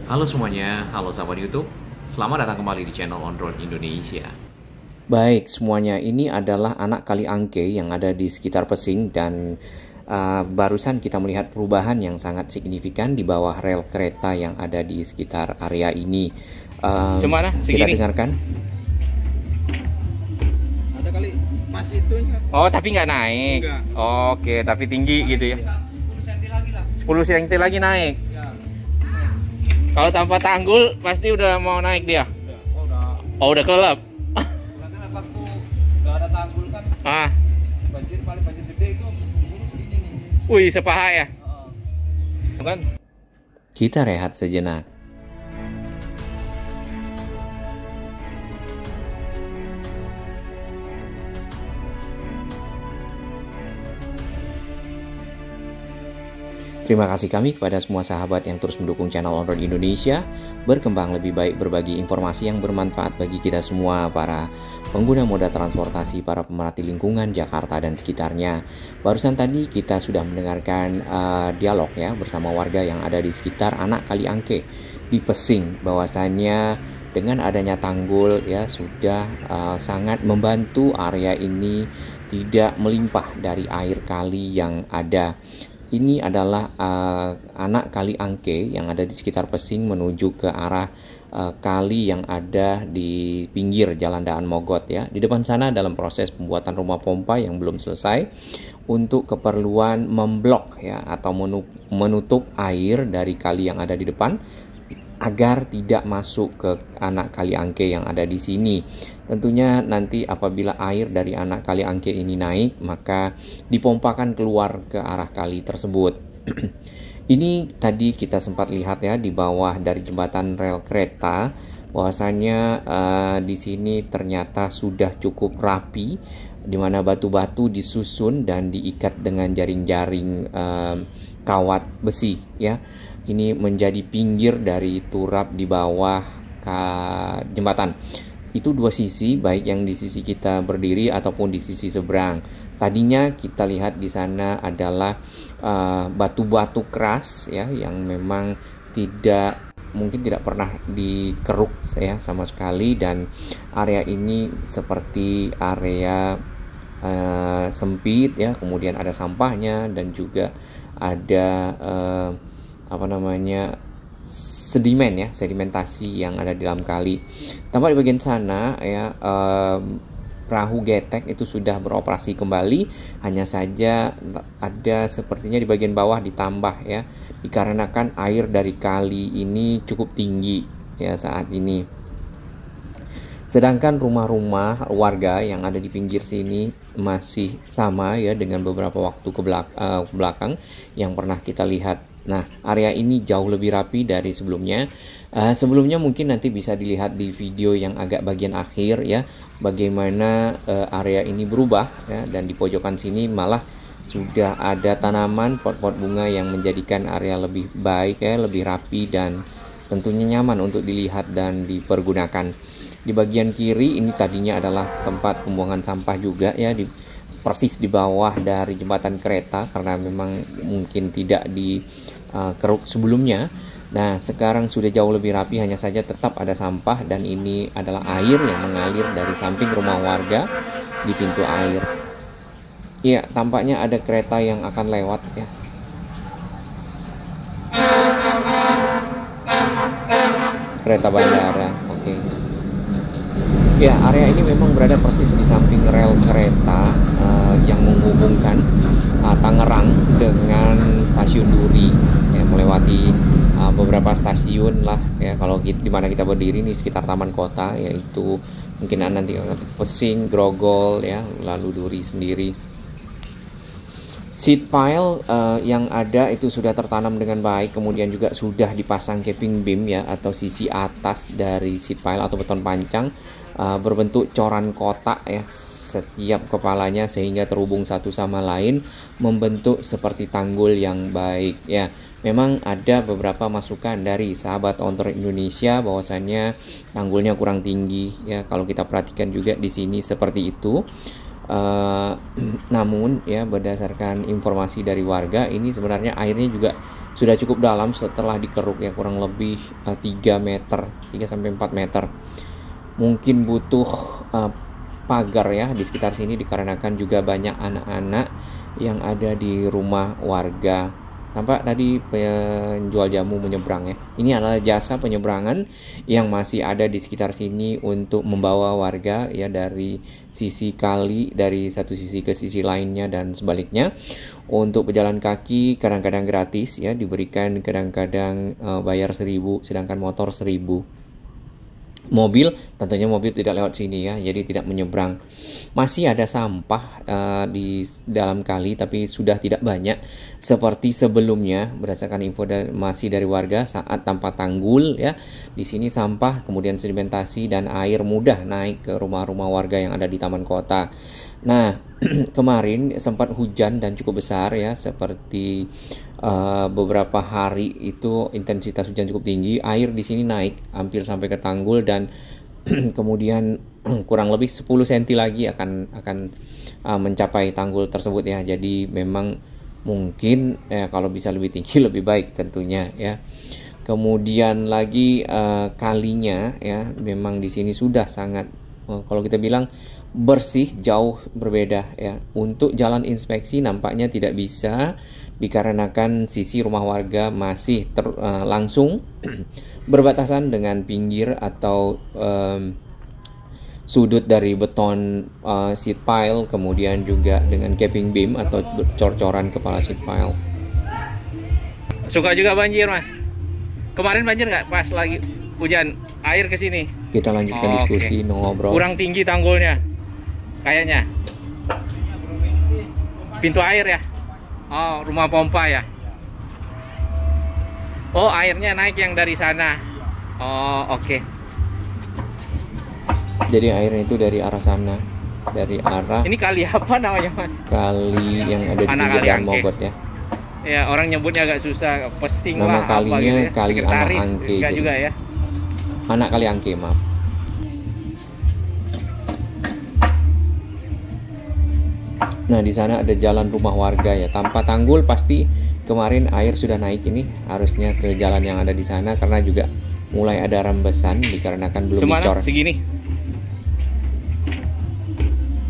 Halo semuanya, halo sahabat YouTube. Selamat datang kembali di channel On Road Indonesia. Baik, semuanya ini adalah anak kali Angke yang ada di sekitar Pesing dan barusan kita melihat perubahan yang sangat signifikan di bawah rel kereta yang ada di sekitar area ini. Semana Kita segini. dengarkan. Ada kali pas itu Oh, tapi nggak naik. enggak. Oke, tapi tinggi gitu ya. 10 cm lagi naik. Ya. Kalau tanpa tanggul pasti udah mau naik dia. Oh, udah. Oh, udah kelap. Karena waktu enggak ada tanggul kan Ah, paling banjir gede itu di sini segini nih. wih sepaha ya. Heeh. Kan? Kita rehat sejenak. Terima kasih kami kepada semua sahabat yang terus mendukung channel On Road Indonesia berkembang lebih baik, berbagi informasi yang bermanfaat bagi kita semua, para pengguna moda transportasi, para pemerhati lingkungan Jakarta dan sekitarnya. Barusan tadi kita sudah mendengarkan dialog ya bersama warga yang ada di sekitar anak kali Angke di Pesing, bahwasannya dengan adanya tanggul ya sudah sangat membantu area ini tidak melimpah dari air kali yang ada. Ini adalah anak kali Angke yang ada di sekitar Pesing menuju ke arah kali yang ada di pinggir Jalan Daan Mogot ya. Di depan sana dalam proses pembuatan rumah pompa yang belum selesai untuk keperluan memblok ya atau menutup air dari kali yang ada di depan agar tidak masuk ke anak kali Angke yang ada di sini. Tentunya nanti apabila air dari anak kali Angke ini naik, maka dipompakan keluar ke arah kali tersebut. Ini tadi kita sempat lihat ya di bawah dari jembatan rel kereta, bahwasanya di sini ternyata sudah cukup rapi, di mana batu-batu disusun dan diikat dengan jaring-jaring kawat besi ya. Ini menjadi pinggir dari turap di bawah jembatan. Itu dua sisi, baik yang di sisi kita berdiri ataupun di sisi seberang. Tadinya kita lihat di sana adalah batu-batu keras ya yang memang mungkin tidak pernah dikeruk ya sama sekali, dan area ini seperti area sempit ya, kemudian ada sampahnya dan juga ada sedimen ya, sedimentasi yang ada di dalam kali. Tampak di bagian sana ya, perahu getek itu sudah beroperasi kembali, hanya saja ada sepertinya di bagian bawah ditambah ya, dikarenakan air dari kali ini cukup tinggi ya saat ini. Sedangkan rumah-rumah warga yang ada di pinggir sini masih sama ya dengan beberapa waktu ke belakang yang pernah kita lihat. Nah, area ini jauh lebih rapi dari sebelumnya. Sebelumnya mungkin nanti bisa dilihat di video yang agak bagian akhir ya, bagaimana area ini berubah ya, dan di pojokan sini malah sudah ada tanaman pot-pot bunga yang menjadikan area lebih baik ya, lebih rapi dan tentunya nyaman untuk dilihat dan dipergunakan. Di bagian kiri ini tadinya adalah tempat pembuangan sampah juga ya, persis di bawah dari jembatan kereta karena memang mungkin tidak dikeruk sebelumnya. Nah, sekarang sudah jauh lebih rapi, hanya saja tetap ada sampah, dan ini adalah air yang mengalir dari samping rumah warga di pintu air. Iya, tampaknya ada kereta yang akan lewat ya. Kereta bandara, oke. Ya, area ini memang berada persis di samping rel kereta yang menghubungkan Tangerang dengan stasiun Duri ya, melewati beberapa stasiun lah ya. Kalau di mana kita berdiri nih sekitar Taman Kota, yaitu mungkin nanti Pesing, Grogol ya, lalu Duri sendiri. Seat pile yang ada itu sudah tertanam dengan baik, kemudian juga sudah dipasang capping beam ya atau sisi atas dari seat pile atau beton pancang berbentuk coran kotak ya setiap kepalanya, sehingga terhubung satu sama lain membentuk seperti tanggul yang baik ya. Memang ada beberapa masukan dari sahabat On Road Indonesia bahwasannya tanggulnya kurang tinggi ya, kalau kita perhatikan juga di sini seperti itu. Namun ya, berdasarkan informasi dari warga, ini sebenarnya airnya juga sudah cukup dalam setelah dikeruk ya, kurang lebih 3 meter, 3 sampai 4 meter. Mungkin butuh pagar ya di sekitar sini, dikarenakan juga banyak anak-anak yang ada di rumah warga. Tampak tadi penjual jamu menyeberang ya. Ini adalah jasa penyeberangan yang masih ada di sekitar sini untuk membawa warga ya dari sisi kali, dari satu sisi ke sisi lainnya dan sebaliknya. Untuk pejalan kaki kadang-kadang gratis ya, diberikan kadang-kadang bayar 1.000, sedangkan motor 1.000. Mobil, tentunya mobil tidak lewat sini ya, jadi tidak menyeberang. Masih ada sampah di dalam kali, tapi sudah tidak banyak seperti sebelumnya. Berdasarkan informasi dari warga, saat tanpa tanggul ya, di sini sampah, kemudian sedimentasi dan air mudah naik ke rumah-rumah warga yang ada di taman kota. Nah, kemarin sempat hujan dan cukup besar ya, seperti beberapa hari itu intensitas hujan cukup tinggi, air di sini naik hampir sampai ke tanggul dan kemudian kurang lebih 10 cm lagi akan mencapai tanggul tersebut ya. Jadi memang mungkin kalau bisa lebih tinggi lebih baik tentunya ya. Kemudian lagi kalinya ya, memang di sini sudah sangat kalau kita bilang bersih, jauh berbeda ya. Untuk jalan inspeksi nampaknya tidak bisa, dikarenakan sisi rumah warga masih langsung berbatasan dengan pinggir atau sudut dari beton sheet pile, kemudian juga dengan capping beam atau cor-coran kepala sheet pile. Suka juga banjir, Mas. Kemarin banjir nggak pas lagi hujan air ke sini? Kita lanjutkan diskusi, ngobrol. Kurang tinggi tanggulnya kayaknya. Pintu air ya? Oh, rumah pompa ya? Oh, airnya naik yang dari sana. Oh, oke. Jadi airnya itu dari arah sana, dari arah. Ini kali apa namanya, Mas? Kali yang ada di Anak pinggir Kali Jalan Angke. Mogot ya. Ya, orang nyebutnya agak susah, pesing Nama lah apa kalinya gitu ya. Kali Anak Sekretaris, Angke, enggak jadi. juga ya. Anak Kali Angke, maaf. Nah, di sana ada jalan rumah warga ya. Tanpa tanggul pasti kemarin air sudah naik, ini harusnya ke jalan yang ada di sana karena juga mulai ada rembesan dikarenakan belum Semana dicor. segini.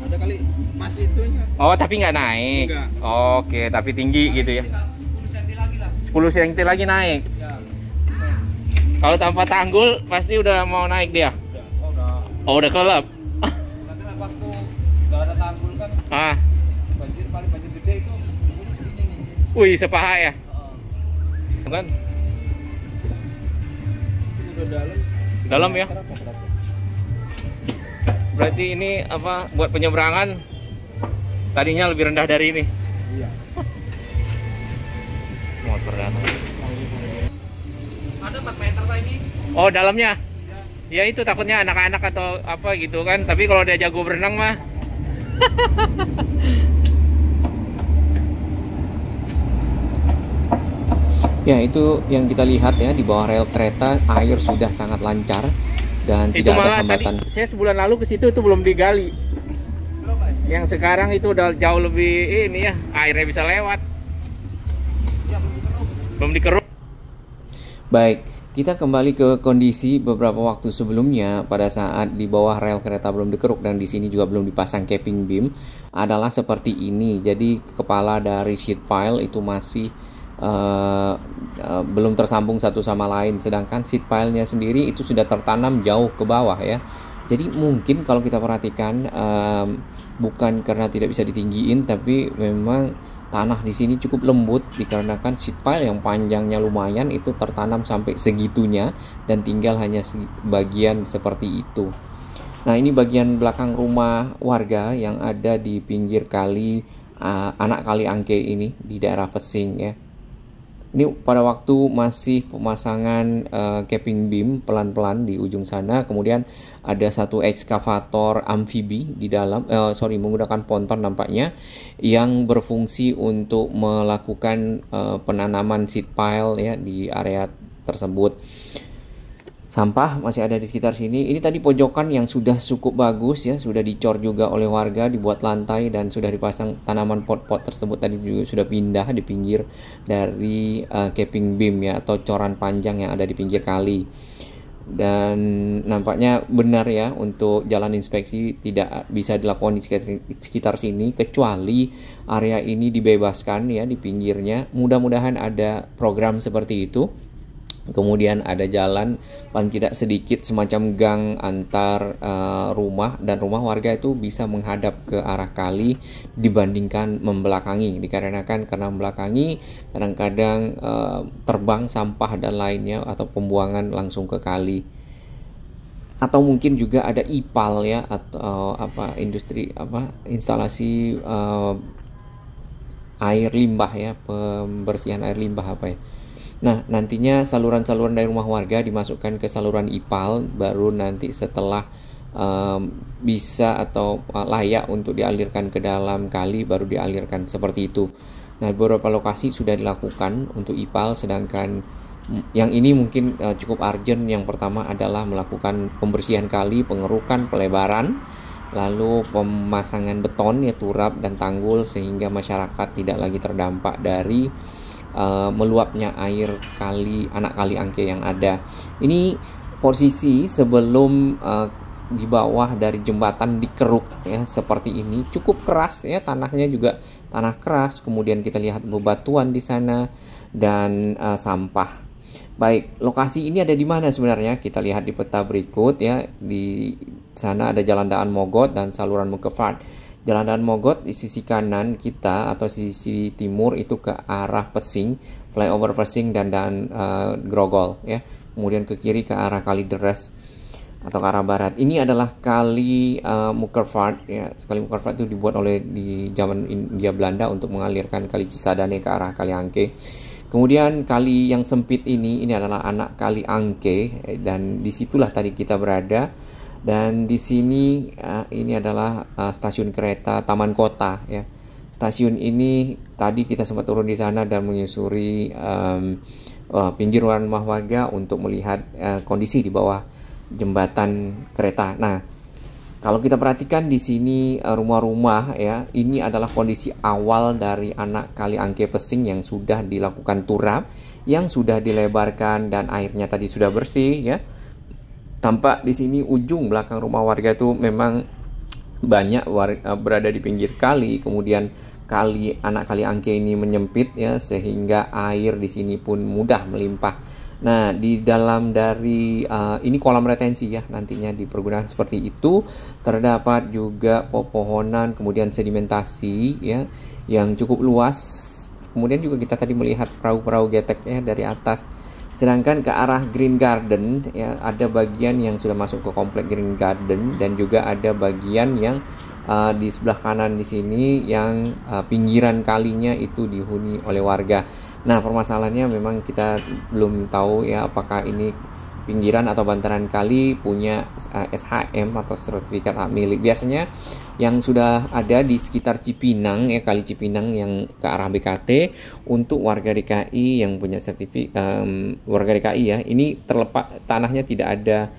Ada kali masih itunya. Oh, tapi nggak naik. Enggak. Oke, tapi tinggi gitu ya. 10 cm lagi lah. 10 cm lagi naik. Ya. Kalau tanpa tanggul pasti udah mau naik dia. Udah. Oh, udah kelap. Karena waktu nggak ada tanggul kan Ah, banjir, paling banjir gede itu di sini segini nih. wih, sepaha ya. Kan Itu udah dalam. dalam ya. Berapa berapa? Berarti ini apa buat penyeberangan tadinya lebih rendah dari ini. Iya. Motor datang. Ada 4 meter lah ini. Oh, dalamnya. Ya itu takutnya anak-anak atau apa gitu kan. Tapi kalau dia jago berenang mah. Ya, itu yang kita lihat ya, di bawah rel kereta air sudah sangat lancar dan Itu tidak ada malah hambatan. tadi saya sebulan lalu ke situ itu belum digali. Yang sekarang itu udah jauh lebih ini ya, airnya bisa lewat. Belum dikeruk. Baik, kita kembali ke kondisi beberapa waktu sebelumnya pada saat di bawah rel kereta belum dikeruk dan di sini juga belum dipasang capping beam adalah seperti ini. Jadi kepala dari sheet pile itu masih belum tersambung satu sama lain, sedangkan sheet pile-nya sendiri itu sudah tertanam jauh ke bawah ya. Jadi mungkin kalau kita perhatikan bukan karena tidak bisa ditinggiin, tapi memang tanah di sini cukup lembut dikarenakan sheet pile yang panjangnya lumayan itu tertanam sampai segitunya dan tinggal hanya bagian seperti itu. Nah, ini bagian belakang rumah warga yang ada di pinggir kali Anak Kali Angke ini di daerah Pesing ya. Ini pada waktu masih pemasangan capping beam pelan-pelan di ujung sana, kemudian ada satu ekskavator amfibi di dalam, menggunakan ponton nampaknya, yang berfungsi untuk melakukan penanaman seed pile ya di area tersebut. Sampah masih ada di sekitar sini. Ini tadi pojokan yang sudah cukup bagus ya, sudah dicor juga oleh warga, dibuat lantai dan sudah dipasang tanaman pot-pot tersebut tadi juga sudah pindah di pinggir dari capping beam ya, atau coran panjang yang ada di pinggir kali. Dan nampaknya benar ya, untuk jalan inspeksi tidak bisa dilakukan di sekitar sini kecuali area ini dibebaskan ya di pinggirnya. Mudah-mudahan ada program seperti itu. Kemudian ada jalan paling tidak sedikit semacam gang antar rumah dan rumah warga itu bisa menghadap ke arah kali dibandingkan membelakangi, dikarenakan karena membelakangi kadang-kadang terbang sampah dan lainnya atau pembuangan langsung ke kali. Atau mungkin juga ada IPAL ya, atau instalasi air limbah ya, pembersihan air limbah Nah, nantinya saluran-saluran dari rumah warga dimasukkan ke saluran IPAL, baru nanti setelah bisa atau layak untuk dialirkan ke dalam kali, baru dialirkan seperti itu. Nah, beberapa lokasi sudah dilakukan untuk IPAL, sedangkan yang ini mungkin cukup urgent. Yang pertama adalah melakukan pembersihan kali, pengerukan, pelebaran, lalu pemasangan beton ya, turap dan tanggul, sehingga masyarakat tidak lagi terdampak dari meluapnya air kali, anak kali Angke yang ada. Ini posisi sebelum di bawah dari jembatan dikeruk ya, seperti ini, cukup keras ya, tanahnya juga tanah keras. Kemudian kita lihat bebatuan di sana dan sampah. Baik, lokasi ini ada di mana sebenarnya? Kita lihat di peta berikut ya. Di sana ada Jalan Daan Mogot dan saluran Mukefat. Jalan Daan Mogot di sisi kanan kita atau sisi timur itu ke arah Pesing, flyover Pesing dan Grogol ya. Kemudian ke kiri ke arah Kali Deres atau ke arah barat. Ini adalah kali Mukefat ya. Kali Mukefat itu dibuat oleh di zaman India Belanda untuk mengalirkan Kali Cisadane ke arah Kali Angke. Kemudian kali yang sempit ini adalah anak Kali Angke dan disitulah tadi kita berada. Dan di sini ini adalah stasiun kereta Taman Kota ya. Stasiun ini tadi kita sempat turun di sana dan menyusuri pinggir rumah warga untuk melihat kondisi di bawah jembatan kereta. Nah, kalau kita perhatikan di sini rumah-rumah ya, ini adalah kondisi awal dari anak Kali Angke Pesing yang sudah dilakukan turap, yang sudah dilebarkan dan airnya tadi sudah bersih ya. Tampak di sini ujung belakang rumah warga itu memang banyak berada di pinggir kali. Kemudian anak Kali Angke ini menyempit ya, sehingga air di sini pun mudah melimpah. Nah, di dalam dari ini kolam retensi ya, nantinya dipergunakan seperti itu. Terdapat juga pepohonan, kemudian sedimentasi ya yang cukup luas. Kemudian juga kita tadi melihat perahu-perahu getek ya dari atas. Sedangkan ke arah Green Garden ya, ada bagian yang sudah masuk ke komplek Green Garden dan juga ada bagian yang di sebelah kanan di sini yang pinggiran kalinya itu dihuni oleh warga. Nah, permasalahannya memang kita belum tahu ya, apakah ini pinggiran atau bantaran kali punya SHM atau sertifikat hak milik. Biasanya yang sudah ada di sekitar Cipinang ya, Kali Cipinang yang ke arah BKT, untuk warga DKI yang punya sertifikat warga DKI ya, ini terlepas tanahnya tidak ada,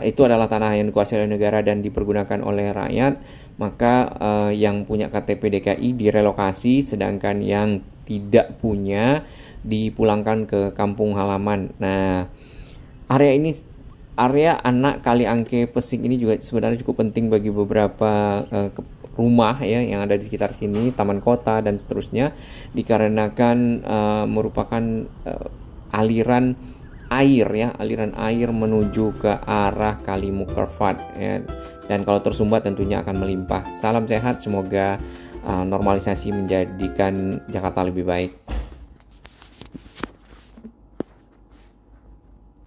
itu adalah tanah yang dikuasai oleh negara dan dipergunakan oleh rakyat, maka yang punya KTP DKI direlokasi, sedangkan yang tidak punya dipulangkan ke kampung halaman. Nah, area anak Kali Angke Pesing ini juga sebenarnya cukup penting bagi beberapa rumah ya yang ada di sekitar sini, taman kota dan seterusnya, dikarenakan merupakan aliran air menuju ke arah Kali Mukefat ya. Dan kalau tersumbat tentunya akan melimpah. Salam sehat, semoga normalisasi menjadikan Jakarta lebih baik.